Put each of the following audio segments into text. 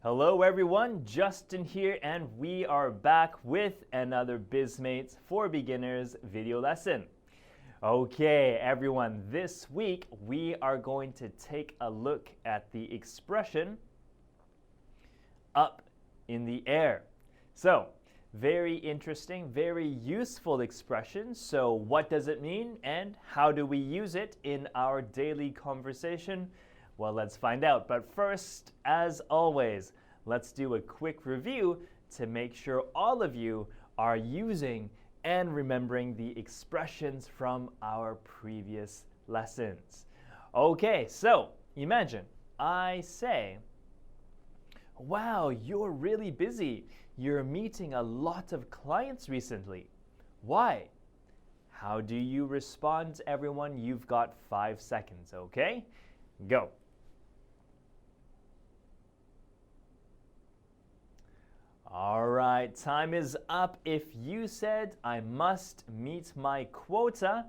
Hello everyone, Justin here, and we are back with another Bizmates for Beginners video lesson. Okay everyone, this week we are going to take a look at the expression up in the air. So, very interesting, very useful expression. So what does it mean and how do we use it in our daily conversation? Well, let's find out. But first, as always, let's do a quick review to make sure all of you are using and remembering the expressions from our previous lessons. Okay, so imagine I say, wow, you're really busy. You're meeting a lot of clients recently. Why? How do you respond, everyone? You've got 5 seconds, okay? Go. All right, time is up. If you said I must meet my quota,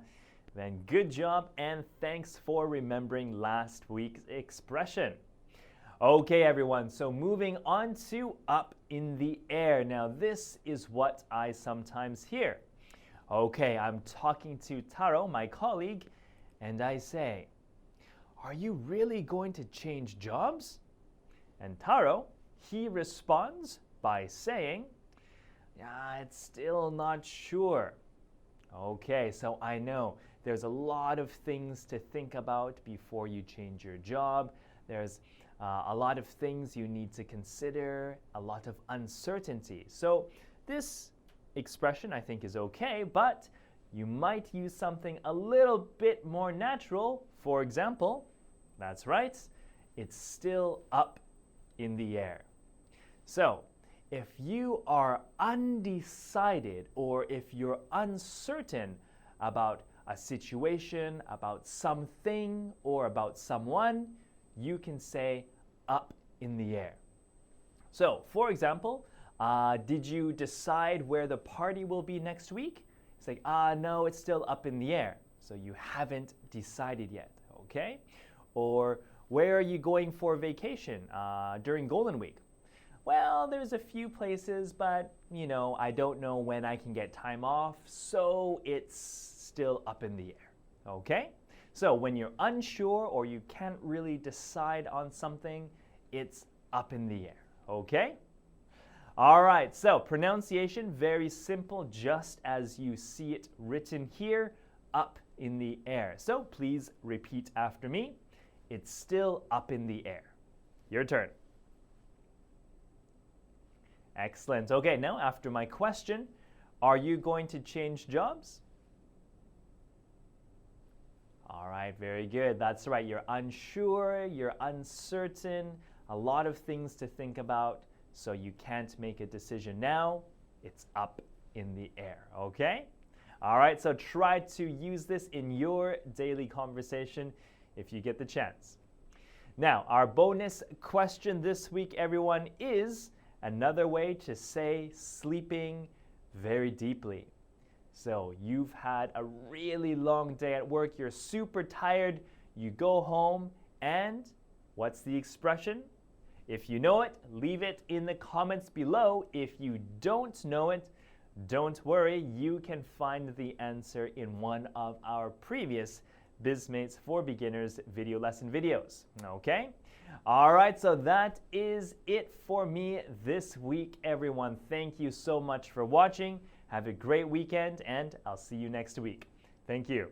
then good job and thanks for remembering last week's expression. Okay, everyone, so moving on to up in the air. Now, this is what I sometimes hear. Okay, I'm talking to Taro, my colleague, and I say, are you really going to change jobs? And Taro, he responds by saying, yeah, it's still not sure. Okay, so I know there's a lot of things to think about before you change your job. There's a lot of things you need to consider, a lot of uncertainty. So this expression I think is okay, but you might use something a little bit more natural. For example, that's right, it's still up in the air. So if you are undecided or if you're uncertain about a situation, about something, or about someone, you can say up in the air. So, for example, did you decide where the party will be next week? It's like, no, it's still up in the air. So you haven't decided yet, okay? Or where are you going for vacation during Golden Week? Well, there's a few places, but, I don't know when I can get time off, so it's still up in the air, okay? So when you're unsure or you can't really decide on something, it's up in the air, okay? All right, so pronunciation, very simple, just as you see it written here, up in the air. So please repeat after me. It's still up in the air. Your turn. Excellent. Okay, now after my question, are you going to change jobs? All right, very good. That's right. You're unsure, you're uncertain, a lot of things to think about, so you can't make a decision now. It's up in the air, okay? All right, so try to use this in your daily conversation if you get the chance. Now, our bonus question this week, everyone, is another way to say sleeping very deeply. So you've had a really long day at work, you're super tired, you go home, and what's the expression? If you know it, leave it in the comments below. If you don't know it, don't worry, you can find the answer in one of our previous Bizmates for Beginners video lesson videos, okay? All right, so that is it for me this week, everyone. Thank you so much for watching. Have a great weekend, and I'll see you next week. Thank you.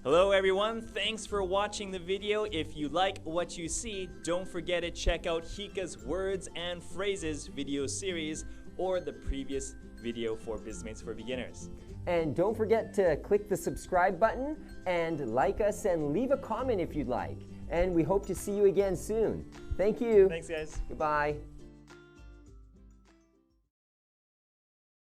Hello, everyone. Thanks for watching the video. If you like what you see, don't forget to check out Hika's Words and Phrases video series or the previous video for Bizmates for Beginners. And don't forget to click the subscribe button and like us and leave a comment if you'd like. And we hope to see you again soon. Thank you. Thanks, guys. Goodbye.